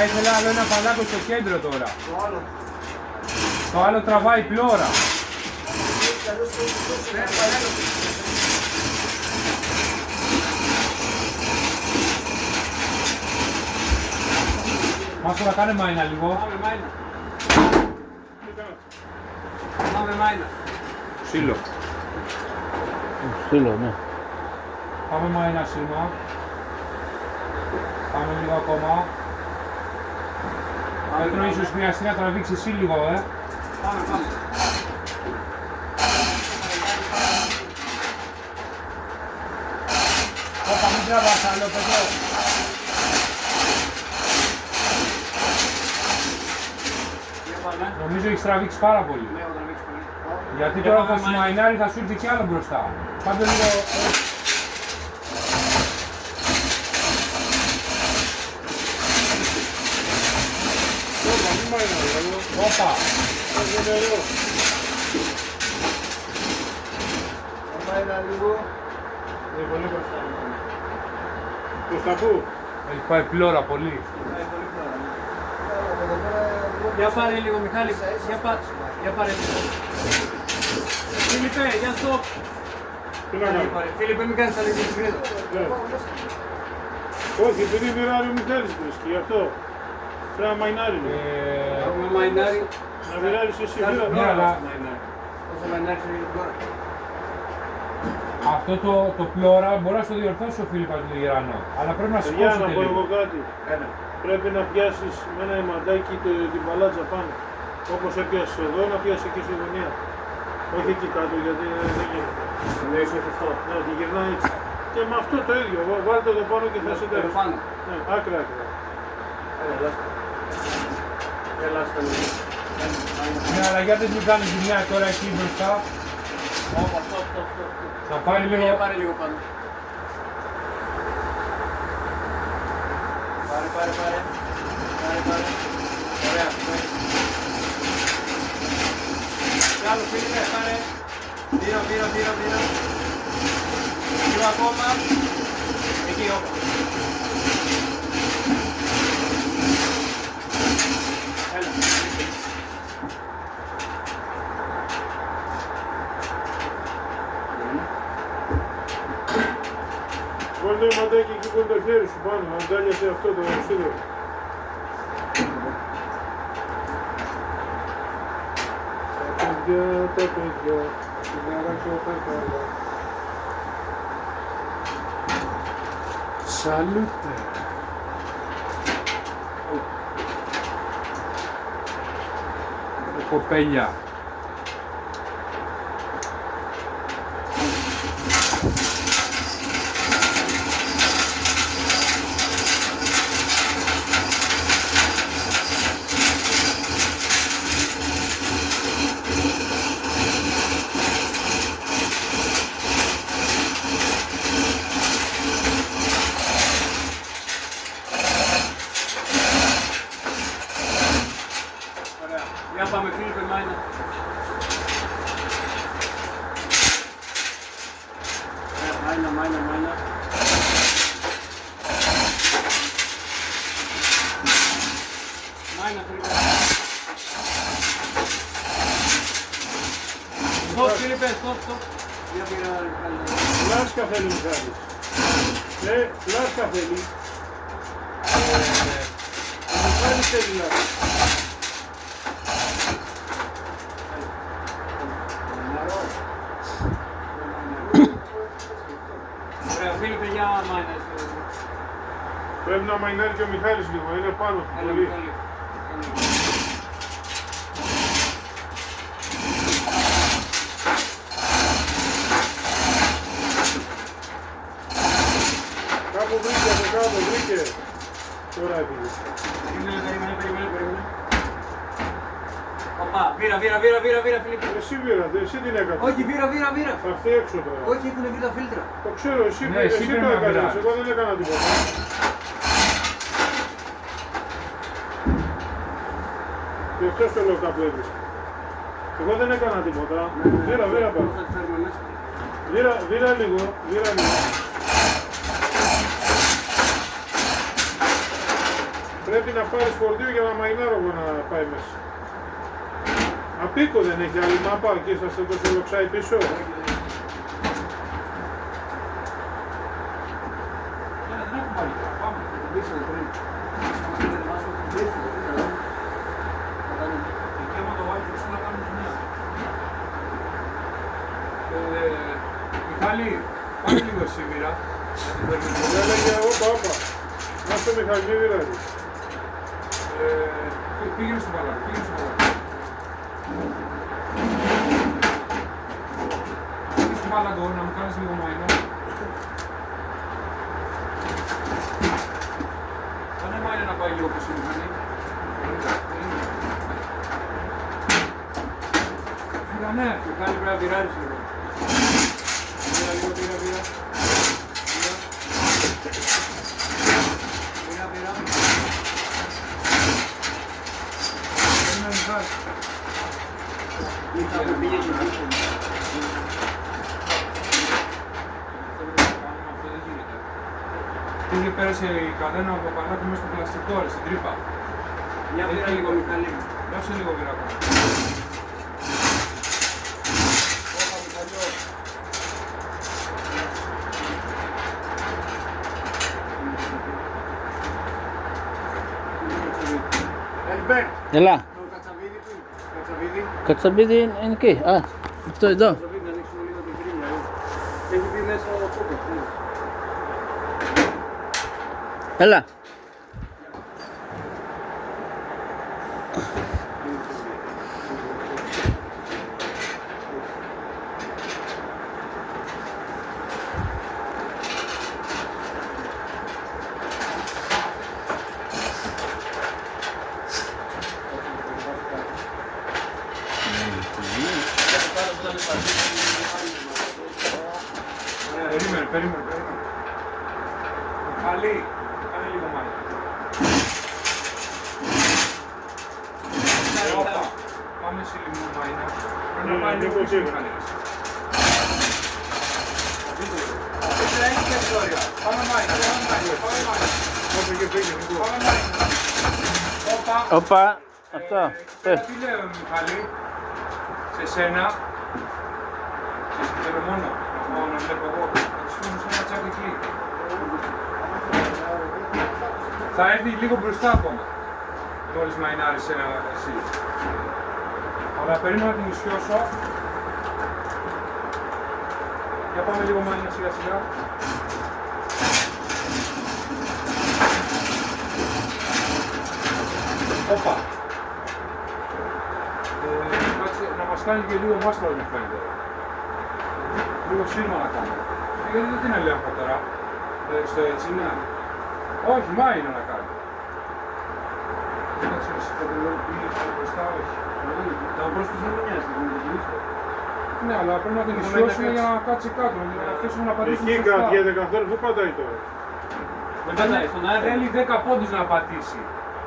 θα ήθελα άλλο ένα παλάκο στο κέντρο τώρα. Το άλλο τραβάει πλώρα. Μάστορα, κάνε μάινα λίγο. Πάμε μάινα. Σύλλο. Σύλλο, ναι. Πάμε μάινα σήμα. Πάμε λίγο ακόμα. Πέτρο, ίσως χρειαστεί να τραβήξει εσύ λίγο, Πάμε. Όπα, μην τραβάς άλλο, Πέτρο. Νομίζω έχεις τραβήξει πάρα πολύ. Ναι, έχω τραβήξει πολύ. Γιατί τώρα θα σημαϊνάρει, θα σου έρθει κι άλλο μπροστά. Πάντε λίγο... Όπα! Προς τα πού? Έχει πάει πλώρα πολύ. Για πάρε λίγο, Μιχάλη. Για πάρε λίγο. Φίλιππε, για στο. Τι να κάνω? Φίλιππε, μην κάνεις τα λίγο συγκρίνω. Όχι, επειδή μοιράρει ο Μιχάλης βρίσκει, γι' αυτό. Πρέπει να μαϊνάρει. Έχουμε μαϊνάρι. Να μοιράρεις εσύ Ναι, αλλά Όσο μαϊνάρι σε τώρα. αυτό το πλώρα μπορεί να στο διορθώσει ο Φίλιππας του Ιρανό. Αλλά πρέπει να Για σηκώσετε να πω εγώ λίγο. κάτι. Πρέπει να πιάσεις με ένα αιμαντάκι την παλάτσα πάνω. Όπως έπιασες εδώ, να πιάσεις εκεί στη γωνία. Όχι εκεί κάτω, γιατί δεν γίνεται. Ναι, είσαι αυτό. Ναι, τη γυρνάει έτσι. Και με αυτό το ίδιο. Βάλτε το πάνω και θα σε Εδώ πάνω. Ναι, άκρα. Ελάστε λίγο. Ναι, αλλά γιατί δεν κάνει ζημιά τώρα εκεί μπροστά. Αυτό. Θα πάρει λίγο. Για πάρε λίγο πάνω. Πάρε. Ωραία. Κι άλλο, Φίλιππε, πάρε. Πήρα. Λίγο ακόμα. Εκεί, όπα. Έλα. Βάλτε το αιμαντάκι εκεί που είναι το χέρι σου πάνω, να ντάλιασε αυτό το σίδερο. Τα παιδιά, την μέρα και τα καλά. Σαλούτε. Κοπέλια. Ωραία. Για πάμε, Φίλιππε, μάινα. Μάινα. Μάινα, Φίλιππε. Στοπ, Φίλιππε, στοπ. Για πήρα, Λάσκα θέλει Μιχάλης. Λάσκα θέλει. Ο Μιχάλης θέλει λάσκα. Ωραία, Φίλιππε, για μάινα. Πρέπει να μαϊνάρει και ο Μιχάλης λίγο, είναι πάνω του Έλα, πολύ. Μιχάλη. Κάπου βρήκε από κάτω, βρήκε. Τώρα έφυγε. Περίμενε. Οπα, βήρα, Φίλιππε. Εσύ βήρατε, εσύ την έκανες. Όχι, βήρα. Θα έρθει έξω τώρα. Όχι, έχουν βρει τα φίλτρα. Το ξέρω, εσύ, Ναι, εσύ εσύ πρέπει το να έκανες, βυράσεις. εγώ δεν έκανα τίποτα. Και αυτός το λέω κάπου έβρισκα. Εγώ δεν έκανα τίποτα. Βήρα πάνω. Βήρα λίγο. Πρέπει να πάρεις φορτίο για να μαϊνάρω εγώ να πάει μέσα. Απίκο δεν έχει άλλη μάπα και σας το λοξάει πίσω. Μιχάλη, πάμε λίγο σήμερα. Δεν έλεγε όπα. Να στο Μιχάλη, μη δηλαδή. Πήγαινε στο παλάτι, πήγαινε στο παλάτι. Πήγαινε στο παλάτι να μου κάνεις λίγο μαϊνό. Κάνε μάινο να πάει λίγο πίσω η Μιχάλη. Έλα ναι, Μιχάλη πρέπει να πειράζεις λίγο. πήρα λίγο, πήρα. Πειρά. Περίμενε Μιχάλη. Μιχάλη πήγε και πίσω. Πήγε πέρασε η καδένα από παλάτι μέσα στο πλαστικό, στην τρύπα. Μια πειρά λίγο Μιχάλη. Δώσε λίγο πειράκο. Ελμπέρ. Έλα. Το Κατσαβίδι που είναι. Κατσαβίδι. Κατσαμπίδι είναι εκεί. Α, αυτό εδώ. Κατσαβίδι, να ανοίξουμε λίγο την κρίνια. Έχει μπει μέσα ο κόκκος. Έλα. Περίμενε. Μιχάλη, κάνε λίγο μάινο. Όπα, πάμε σε λίγο μάινο. Πρέπει να πάει λίγο πίσω Μιχάλης. Πάμε μάινο. Πάμε μάινο. Όπα. Όπα. Αυτό. Τι λέω Μιχάλη, σε σένα. Θέλω μόνο να βλέπω εγώ. Θα τους φύγουν σε ένα τσάκι εκεί. Θα έρθει λίγο μπροστά ακόμα. Μόλις μαϊνάρεις εσύ. Αλλά περίμενα να την ισιώσω. Για πάμε λίγο μάινα σιγά σιγά. Όπα. Κάτσε να μας κάνει και λίγο μάστρο μου φαίνεται. Λίγο σύρμα να κάνω. Γιατί δεν την ελέγχω τώρα. Στο έτσι είναι. Όχι, μάινα να κάνω. Κάτσε εσύ θα το λέω πήγε μπροστά, όχι. Τα πρόσωπα δεν με νοιάζει, δεν με νοιάζει. Ναι, αλλά πρέπει να την ισιώσω για να κάτσει κάτω, να την αφήσουμε να πατήσει Εκεί κρατιέται καθόλου, πού πατάει τώρα. Δεν πατάει, στον αέρα. Θέλει 10 πόντους να πατήσει.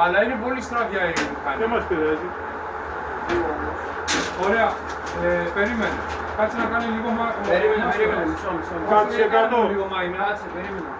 Αλλά είναι πολύ στραβιά η μηχανή. Δεν μας πειράζει. Ωραία, περίμενε. Κάτσε να κάνει λίγο Περίμενε, μισό. Κάτσε κάτω. λίγο μάινα. Κάτσε, περίμενε.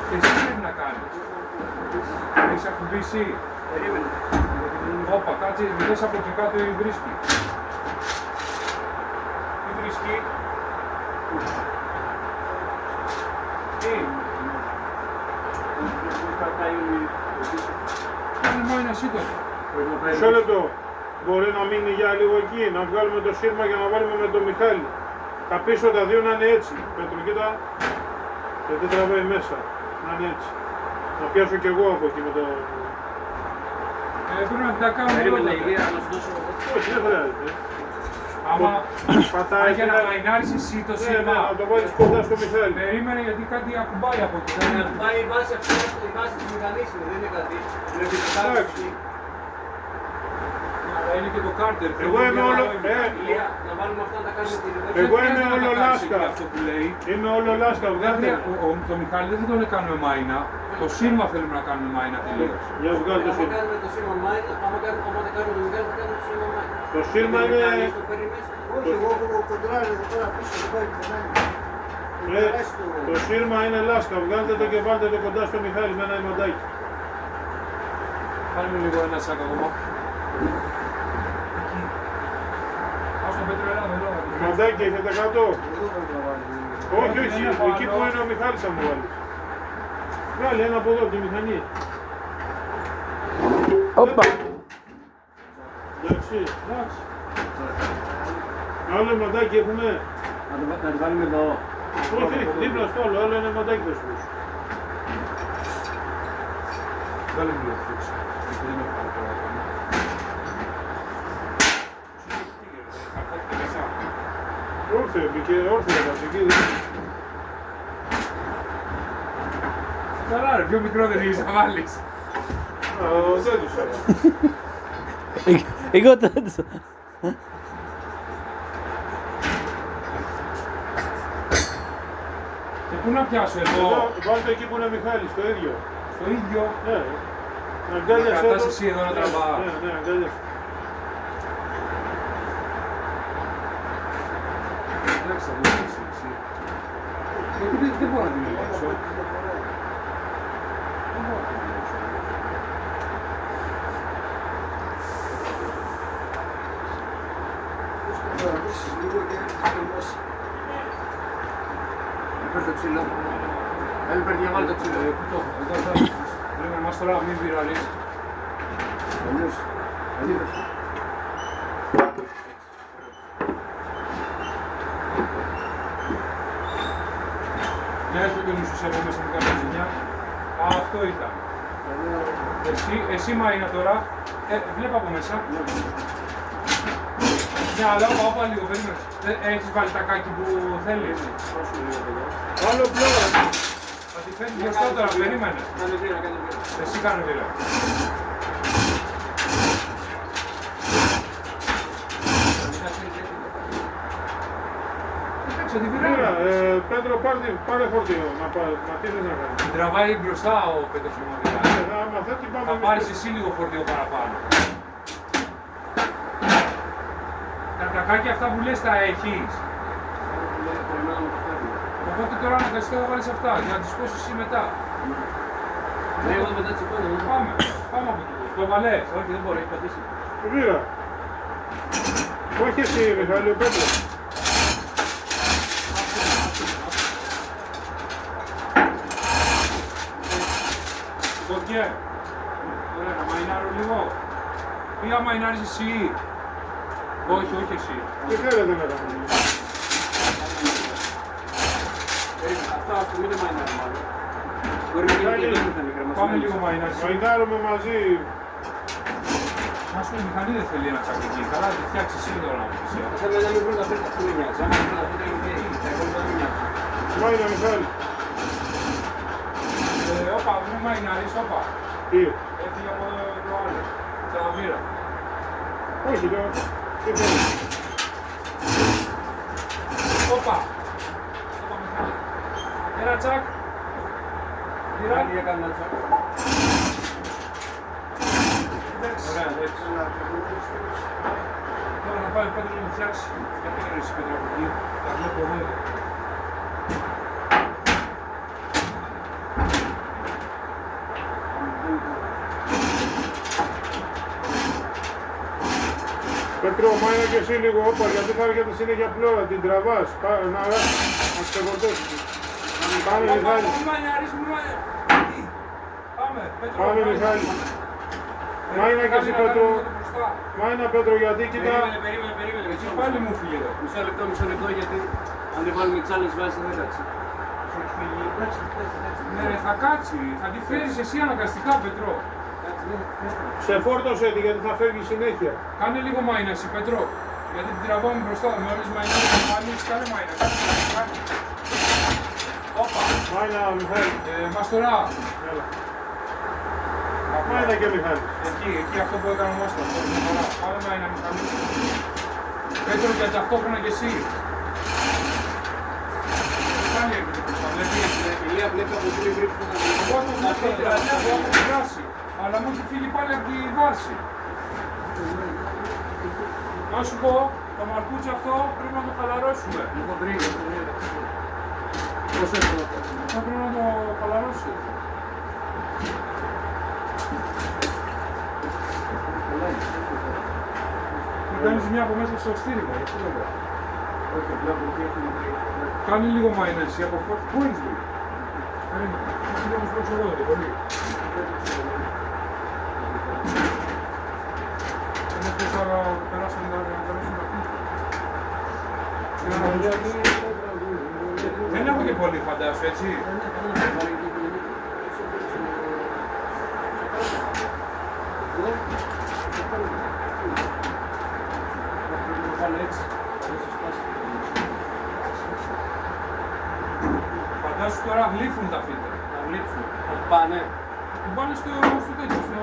Και εσύ πρέπει να κάνεις. Έχεις ακουμπήσει. Περίμενε. Όπα, κάτσε, μιλές από εκεί κάτω ή βρίσκει. Τι βρίσκει. Τι. Κάνε μάινα εσύ τότε. Μισό λεπτό. Μπορεί να μείνει για λίγο εκεί, να βγάλουμε το σύρμα για να βάλουμε με τον Μιχάλη. Τα πίσω τα δύο να είναι έτσι. Πέτρο, κοίτα. Γιατί τραβάει μέσα. Να είναι έτσι. Να πιάσω κι εγώ από εκεί με το... Πρέπει να τα κάνουμε όλα Περίμενε, τα Ηλία, να σου δώσω. Όχι, δεν χρειάζεται. Άμα Πατάει για και να μαϊνάρεις εσύ το Ναι, σύρμα. να το βάλεις κοντά στο Μιχάλη. Περίμενε γιατί κάτι ακουμπάει από εκεί. Πάει η βάση αυτή, η βάση της μηχανής είναι, δεν είναι κάτι. Πρέπει να Εντάξει. Αλλά είναι και το κάρτερ. Εγώ είμαι όλο... Ηλία, να βάλουμε αυτά να τα κάνουμε την ρεβέρση. Εγώ είμαι όλο λάσκα. Αυτό που λέει. Είμαι όλο λάσκα, βγάλτε. Το Μιχάλη δεν τον κάνουμε μάινα. Το σύρμα θέλουμε να κάνουμε μάινα τελείως. Για βγάλτε το Άμα σύρμα. κάνουμε το σήμα μάινα, άμα δεν κάνουμε το Μιχάλη, θα κάνουμε το σήμα μάινα. Το σύρμα είναι... Το παίρνει μέσα. Όχι, εγώ έχω κοντράρει εδώ πέρα πίσω, δεν πάει Το σύρμα είναι λάσκα, βγάλτε το και βάλτε το κοντά στο Μιχάλη με ένα ημαντάκι. Πάλι λίγο ένα σάκ ακόμα. Ας τον Πέτρο, έλα εδώ. Μαντάκι έχετε κάτω. Εδώ πρέπει να βάλει. Όχι, όχι, εκεί που είναι ο Μιχάλης θα μου βάλεις. Βγάλει ένα από εδώ από τη μηχανή. Όπα. Εντάξει. Άλλο μαντάκι έχουμε. Να το βάλουμε εδώ. Όχι, δίπλα στο άλλο, άλλο ένα μαντάκι θα σου δώσω. Βάλε μου λίγο φίξο. Δεν είναι πάρα πολλά ακόμα. Όρθιο, μπήκε όρθιο τα εκεί. Καλά ρε, πιο μικρό δεν έχεις να βάλεις. Δεν τους έβαλα. Εγώ το έτσι. Και πού να πιάσω εδώ, Βάλτε εκεί που είναι ο Μιχάλης, το ίδιο. στο ίδιο. Ναι. Αγκάλιασέ κρατάς το. εσύ εδώ να τραβάς. Ναι, αγκάλιασέ. Εντάξει, θα βοηθήσει εσύ. Γιατί δεν μπορώ να την ελέγξω. Δεν μπορώ να την ελέγξω. Πώς θα ρωτήσεις λίγο και έρχεται μέσα. Πες το ξύλο. Έλπερ, διαβάλει το ξύλο. Πού το έχω, εδώ θα πρέπει να μας τώρα μην βυραλείς. Αλλιώς. Αλλιώς. Μια έχει τον ίσως από μέσα μου κάποια ζημιά. Α, αυτό ήταν. Εσύ Μαΐνα τώρα, βλέπω από μέσα. Μια αλλά όπα λίγο, περίμενε. Έχεις βάλει τα κάκι που θέλεις. Άλλο πλώρο. Θα τη φέρνει μπροστά τώρα, περίμενε. Κάνε βήρα, κάνε βήρα. Εσύ κάνε βήρα. Εντάξει, τη Μοίρα, βήρα. Πέτρο, πάρε φορτίο, να τι θες να κάνεις. Την τραβάει μπροστά ο Πέτρος Λιμωδικά. Άμα θες την πάμε Θα εμείς. πάρεις εσύ λίγο φορτίο παραπάνω. Τα κακάκια αυτά που λες τα έχεις. Οπότε τώρα αναγκαστικά θα βάλεις αυτά για να τις σηκώσεις εσύ μετά. Ναι, εγώ μετά τις σηκώνω. Πάμε από εκεί. Το βαλές. Όχι, δεν μπορώ, έχει πατήσει. Μοίρα. Όχι εσύ, Μιχάλη, ο Πέτρος. Σκοτιέ. Ωραία, να μαϊνάρω λίγο. Ή άμα μαϊνάρεις εσύ. Όχι, όχι εσύ. Τι θέλετε να κάνουμε. Αυτό ας πούμε δεν μայνάρει μάλλον. Μπορεί να γίνει και εδώ θα μικρά μας. Πάμε λίγο μαϊνάρεις. Μαϊνάρουμε μαζί. Να σου πω, η μηχανή δεν θέλει ένα τσακρική. Καλά, τη φτιάξει εσύ τώρα να μου πεις. Σαν να μην βρουν τα πέτρα, αυτό δεν μοιάζει. Άμα βρουν τα πέτρα είναι η τα υπόλοιπα δεν μοιάζει. Μάινα, Μιχάλη. Όπα, μην μαϊνάρεις, όπα. Τι. Έφυγε από το άλλο. Ξαναβήρα. Όχι, τώρα. Τι θέλεις. Όπα. Όπα, Μιχάλη. Ένα τσακ. Πειράζει για κανένα τσάκ. Ωραία, έτσι. Τώρα να πάει ο Πέτρος να μου φτιάξει. Γιατί είναι εσύ Πέτρο από εκεί. Τα βλέπω εγώ. Πέτρο, μάινα και εσύ λίγο, όπα, γιατί θα έρχεται συνέχεια πλώρα, την τραβάς, να ξεγορτώσεις. Πάμε, Μιχάλη. Μη μανιάρεις, μη μανιάρεις. Πάμε, Πέτρο. Πάμε, Μιχάλη. Μάινα και εσύ, Πέτρο. Μάινα, Πέτρο, γιατί κοίτα. Περίμενε. Εσύ πάλι μου φύγε εδώ. Μισό λεπτό γιατί αν δεν βάλουμε τις άλλες βάσεις δεν θα κάτσει. Ναι, ρε, θα κάτσει. Θα τη φέρεις εσύ αναγκαστικά, Πετρό. Σε φόρτωσε τη γιατί θα φεύγει συνέχεια. Κάνε λίγο μάινα εσύ, Πετρό. Γιατί την τραβάμε μπροστά. Με όλες μάινα και πάλι κάνε μάινα. Κάνε. Όπα. Μάινα, Μιχάλη. Μαστορά. Έλα. Μάινα και Μιχάλη. Εκεί αυτό που έκανε ο Μάστορας. Πάμε μάινα, Μιχάλη. Πέτρο, και ταυτόχρονα και εσύ. Πάλι έρχεται μπροστά. Βλέπεις. Ηλία βλέπει από την γρήπη που θα Εγώ το βλέπω, δηλαδή από την δράση. Αλλά μου έχει φύγει πάλι από τη βάση. Να σου πω, το μαρκούτσι αυτό πρέπει να το χαλαρώσουμε. λίγο πριν. Πώς έρχεται αυτό. Θα πρέπει να το χαλαρώσει. κάνεις μια από μέσα στο στήριγμα, έτσι δεν λέω. Όχι, απλά από εκεί έχουμε βρει. Κάνει λίγο μάινεση από φώτη. Πού έχεις βρει? Εσύ όμως προς εγώ, δεν πολύ. Είναι πως άρα περάσαν τα φίλτρα. Δεν έχω και πολύ φαντάσου, έτσι. Φαντάσου τώρα γλύφουν τα φίλτρα. Να γλύψουν. Θα πάνε. Την πάνε στο τέτοιο, στο...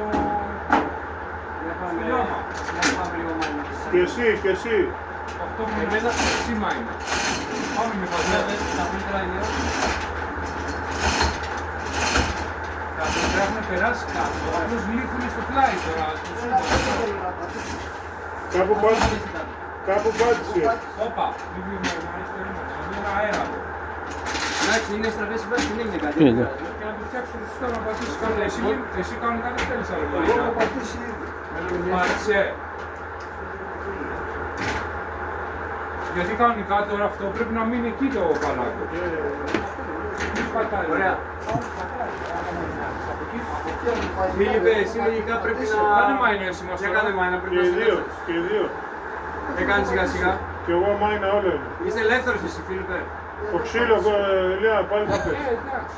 Για πάμε λίγο μάλλον. Και εσύ. Αυτό που εμένα σήμα είναι. Πάμε με φαντάζομαι. Τα φίλτρα είναι. Τα φίλτρα έχουν περάσει κάτω. Απλώς γλύφουν στο πλάι τώρα. Κάπου πάτησε. Όπα, λίγο είναι αέρα. Εντάξει, είναι στραβές οι βάσεις, δεν είναι κάτι. Είδα. Και να το φτιάξω σωστά να πατήσεις καλά. Εσύ κανονικά δεν θέλεις άλλο Εγώ έχω μάινα. πατήσει ήδη. Πάτησε. Γιατί κανονικά τώρα αυτό πρέπει να μείνει εκεί το παλάκι. Μην πατάει. Ωραία. Από εκεί. Φίλιππε, εσύ λογικά πρέπει να... Κάνε μάινα εσύ μας Για τώρα. κάνε μάινα, πρέπει Και να οι είσαι δύο. ελεύθερος. Και οι δύο. Έκανε σιγά σιγά. Και εγώ μάινα όλο είναι. Είσαι ελεύθερος εσύ, Φίλιππε. Το ξύλο, Ελία, πάλι θα πέσει. Εντάξει.